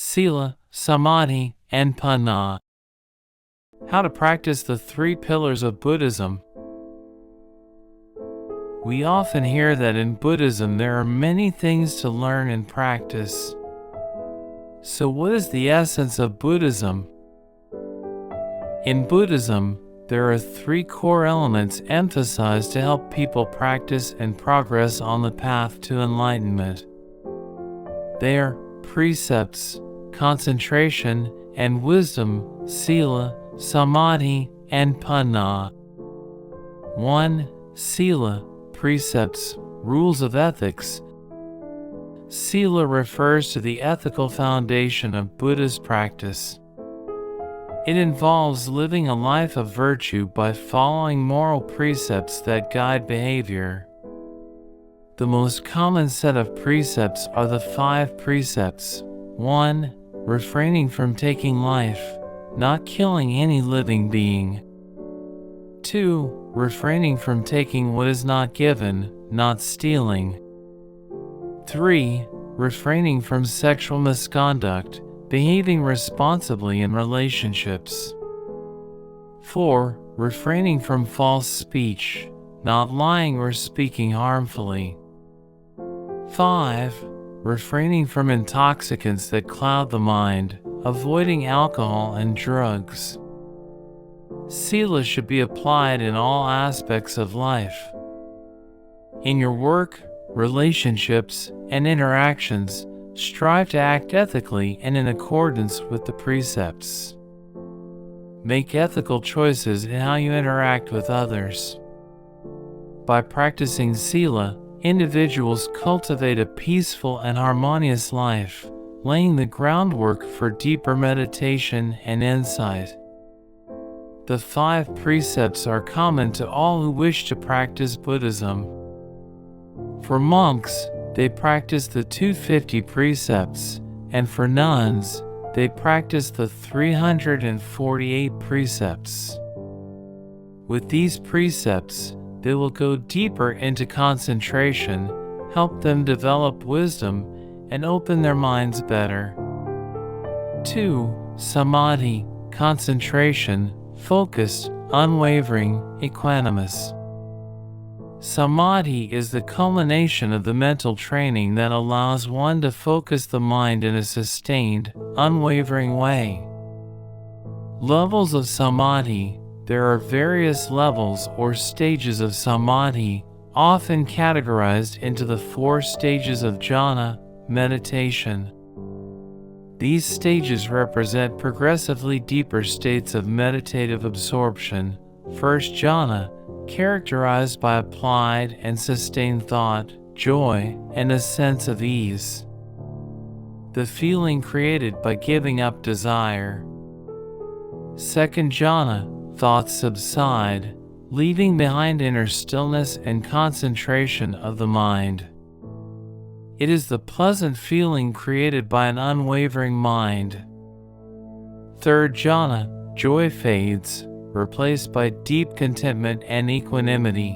Sīla, Samādhi, and Paññā. How to practice the 3 pillars of Buddhism. We often hear that in Buddhism there are many things to learn and practice. So what is the essence of Buddhism? In Buddhism, there are 3 core elements emphasized to help people practice and progress on the path to enlightenment. They are precepts, concentration, and wisdom, Sīla, Samādhi, and Paññā. 1. Sīla, precepts, rules of ethics. Sīla refers to the ethical foundation of Buddhist practice. It involves living a life of virtue by following moral precepts that guide behavior. The most common set of precepts are the 5 precepts. 1. Refraining from taking life, not killing any living being. 2. Refraining from taking what is not given, not stealing. 3. Refraining from sexual misconduct, behaving responsibly in relationships. 4. Refraining from false speech, not lying or speaking harmfully. 5. Refraining from intoxicants that cloud the mind, avoiding alcohol and drugs. Sīla should be applied in all aspects of life. In your work, relationships, and interactions, strive to act ethically and in accordance with the precepts. Make ethical choices in how you interact with others. By practicing Sīla, individuals cultivate a peaceful and harmonious life, laying the groundwork for deeper meditation and insight. The 5 precepts are common to all who wish to practice Buddhism. For monks, they practice the 250 precepts, and for nuns, they practice the 348 precepts. With these precepts, they will go deeper into concentration, help them develop wisdom, and open their minds better. 2. Samādhi, concentration, focused, unwavering, equanimous. Samādhi is the culmination of the mental training that allows one to focus the mind in a sustained, unwavering way. Levels of Samādhi. There are various levels or stages of Samādhi, often categorized into the 4 stages of jhana, meditation. These stages represent progressively deeper states of meditative absorption. First jhana, characterized by applied and sustained thought, joy, and a sense of ease. The feeling created by giving up desire. Second jhana, thoughts subside, leaving behind inner stillness and concentration of the mind. It is the pleasant feeling created by an unwavering mind. Third jhana, joy fades, replaced by deep contentment and equanimity.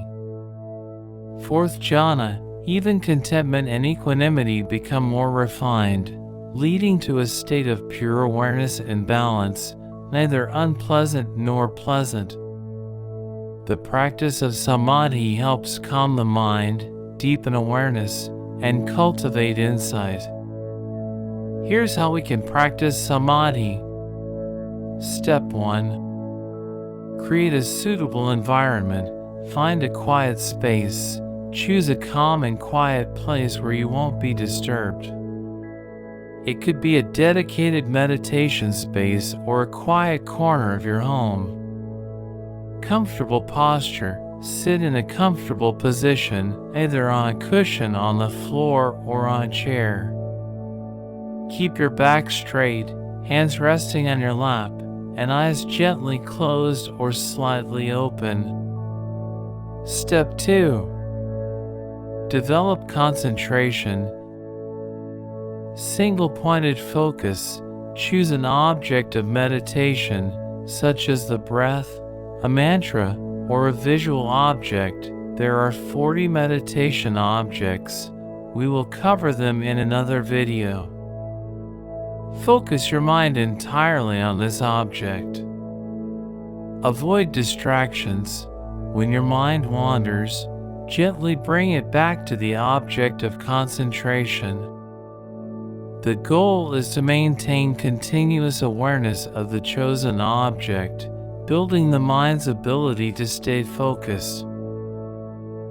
Fourth jhana, even contentment and equanimity become more refined, leading to a state of pure awareness and balance, neither unpleasant nor pleasant. The practice of Samādhi helps calm the mind, deepen awareness, and cultivate insight. Here's how we can practice Samādhi. Step 1. Create a suitable environment. Find a quiet space. Choose a calm and quiet place where you won't be disturbed. It could be a dedicated meditation space or a quiet corner of your home. Comfortable posture. Sit in a comfortable position, either on a cushion on the floor or on a chair. Keep your back straight, hands resting on your lap, and eyes gently closed or slightly open. Step 2. Develop concentration. Single-pointed focus. Choose an object of meditation, such as the breath, a mantra, or a visual object. There are 40 meditation objects. We will cover them in another video. Focus your mind entirely on this object. Avoid distractions. When your mind wanders, gently bring it back to the object of concentration. The goal is to maintain continuous awareness of the chosen object, building the mind's ability to stay focused.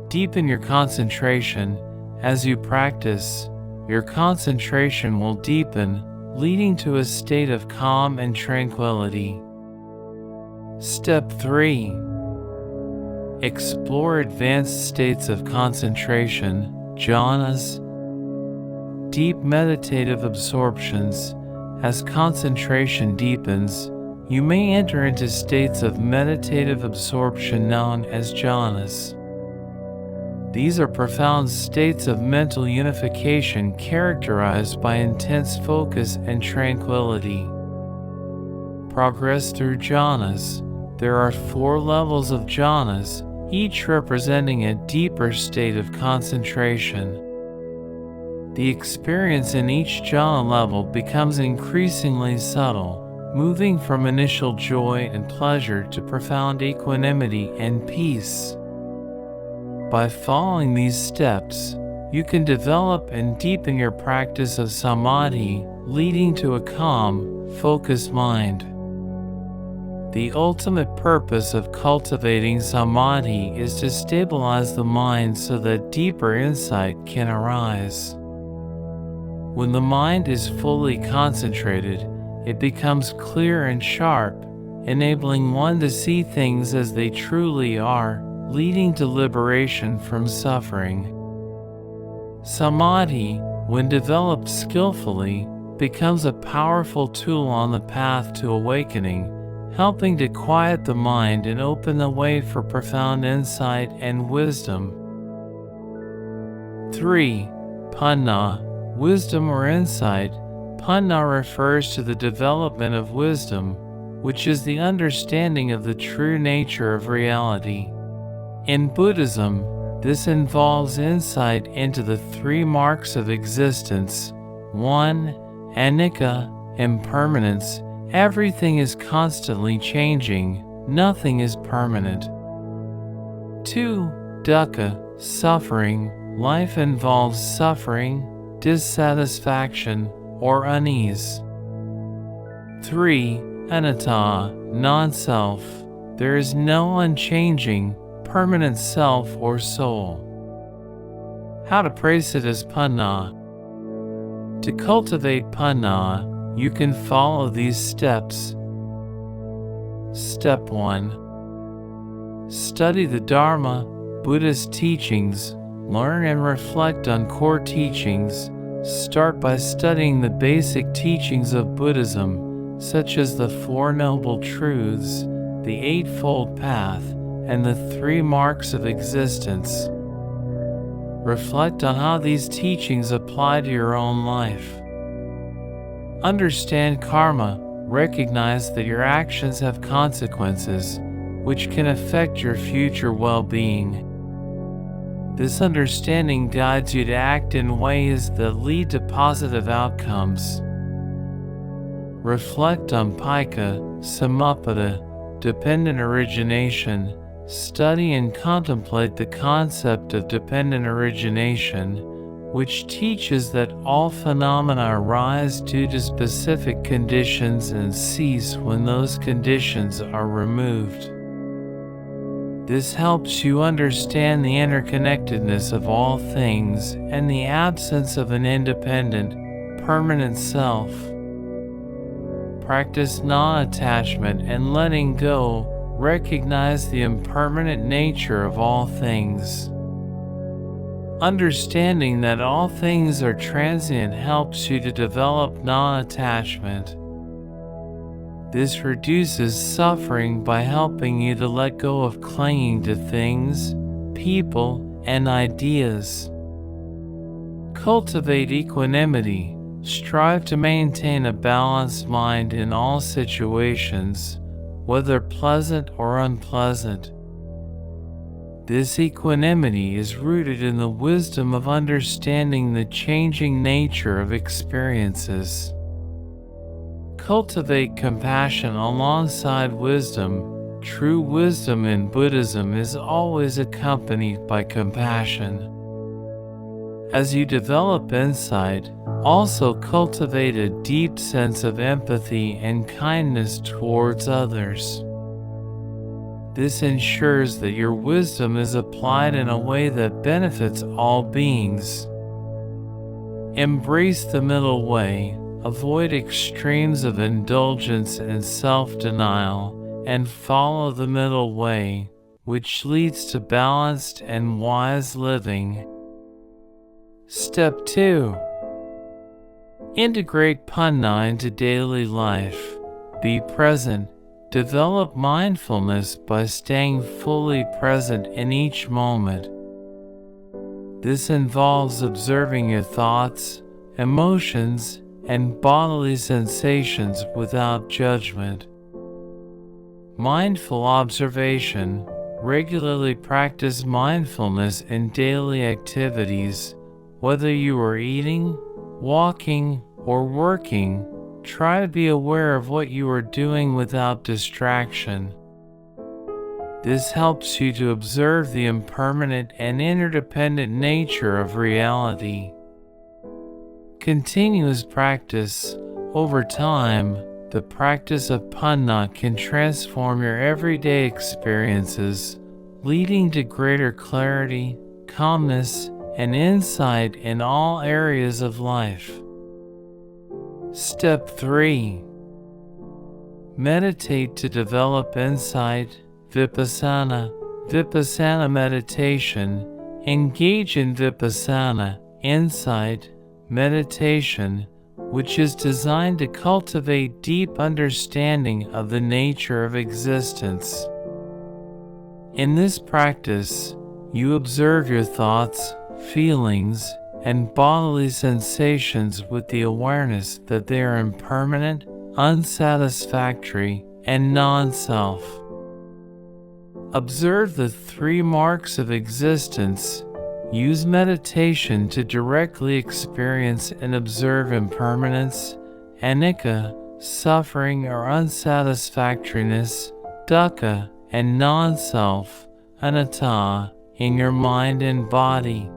Deepen your concentration. As you practice, your concentration will deepen, leading to a state of calm and tranquility. Step 3. Explore advanced states of concentration, jhanas, deep meditative absorptions. As concentration deepens, you may enter into states of meditative absorption known as jhanas. These are profound states of mental unification characterized by intense focus and tranquility. Progress through jhanas. There are 4 levels of jhanas, each representing a deeper state of concentration. The experience in each jhana level becomes increasingly subtle, moving from initial joy and pleasure to profound equanimity and peace. By following these steps, you can develop and deepen your practice of Samādhi, leading to a calm, focused mind. The ultimate purpose of cultivating Samādhi is to stabilize the mind so that deeper insight can arise. When the mind is fully concentrated, it becomes clear and sharp, enabling one to see things as they truly are, leading to liberation from suffering. Samādhi, when developed skillfully, becomes a powerful tool on the path to awakening, helping to quiet the mind and open the way for profound insight and wisdom. 3. Paññā, wisdom or insight. Paññā refers to the development of wisdom, which is the understanding of the true nature of reality. In Buddhism, this involves insight into the 3 marks of existence. 1. Anicca, impermanence. Everything is constantly changing, nothing is permanent. 2. Dukkha, suffering. Life involves suffering, dissatisfaction, or unease. 3. Anatta, non-self. There is no unchanging, permanent self or soul. How to practice Paññā. To cultivate Paññā, you can follow these steps. Step 1. Study the Dharma, Buddhist teachings. Learn and reflect on core teachings. Start by studying the basic teachings of Buddhism, such as the 4 Noble Truths, the Eightfold Path, and the 3 marks of existence. Reflect on how these teachings apply to your own life. Understand karma. Recognize that your actions have consequences, which can affect your future well-being. This understanding guides you to act in ways that lead to positive outcomes. Reflect on Paññā, Samappada, dependent origination. Study and contemplate the concept of dependent origination, which teaches that all phenomena arise due to specific conditions and cease when those conditions are removed. This helps you understand the interconnectedness of all things and the absence of an independent, permanent self. Practice non-attachment and letting go. Recognize the impermanent nature of all things. Understanding that all things are transient helps you to develop non-attachment. This reduces suffering by helping you to let go of clinging to things, people, and ideas. Cultivate equanimity. Strive to maintain a balanced mind in all situations, whether pleasant or unpleasant. This equanimity is rooted in the wisdom of understanding the changing nature of experiences. Cultivate compassion alongside wisdom. True wisdom in Buddhism is always accompanied by compassion. As you develop insight, also cultivate a deep sense of empathy and kindness towards others. This ensures that your wisdom is applied in a way that benefits all beings. Embrace the middle way, avoid extremes of indulgence and self-denial, and follow the middle way, which leads to balanced and wise living. Step 2. Integrate Paññā into daily life. Be present. Develop mindfulness by staying fully present in each moment. This involves observing your thoughts, emotions, and bodily sensations without judgment. Mindful observation. Regularly practice mindfulness in daily activities. Whether you are eating, walking, or working, try to be aware of what you are doing without distraction. This helps you to observe the impermanent and interdependent nature of reality. Continuous practice. Over time, the practice of Paññā can transform your everyday experiences, leading to greater clarity, calmness, and insight in all areas of life. Step 3. Meditate to develop insight. Vipassana. Vipassana meditation. Engage in Vipassana, insight, meditation, which is designed to cultivate deep understanding of the nature of existence. In this practice, you observe your thoughts, feelings, and bodily sensations with the awareness that they are impermanent, unsatisfactory, and non-self. Observe the 3 marks of existence. Use meditation to directly experience and observe impermanence, anicca, suffering or unsatisfactoriness, dukkha, and non-self, anatta, in your mind and body.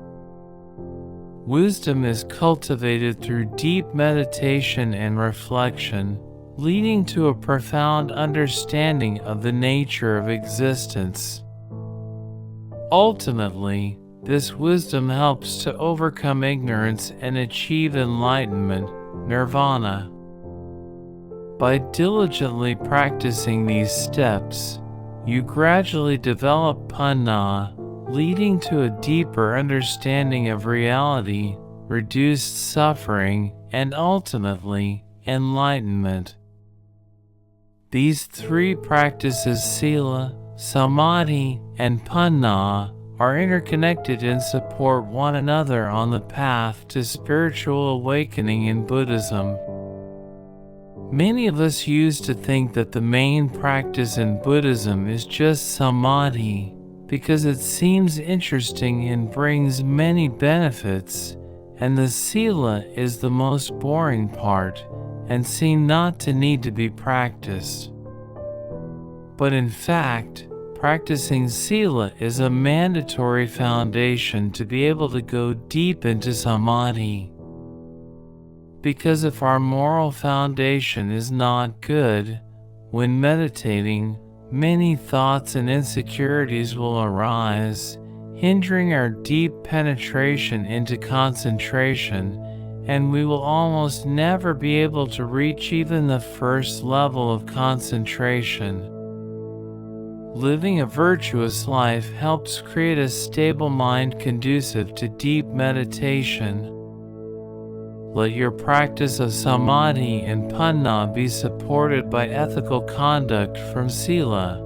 Wisdom is cultivated through deep meditation and reflection, leading to a profound understanding of the nature of existence. Ultimately, this wisdom helps to overcome ignorance and achieve enlightenment, nirvana. By diligently practicing these steps, you gradually develop Paññā, leading to a deeper understanding of reality, reduced suffering, and ultimately, enlightenment. These 3 practices, Sīla, Samādhi, and Paññā, are interconnected and support one another on the path to spiritual awakening in Buddhism. Many of us used to think that the main practice in Buddhism is just Samādhi, because it seems interesting and brings many benefits, and the Sīla is the most boring part and seem not to need to be practiced. But in fact, practicing Sīla is a mandatory foundation to be able to go deep into Samādhi. Because if our moral foundation is not good, when meditating, many thoughts and insecurities will arise, hindering our deep penetration into concentration, and we will almost never be able to reach even the first level of concentration. Living a virtuous life helps create a stable mind conducive to deep meditation. Let your practice of Samādhi and Paññā be supported by ethical conduct from Sīla.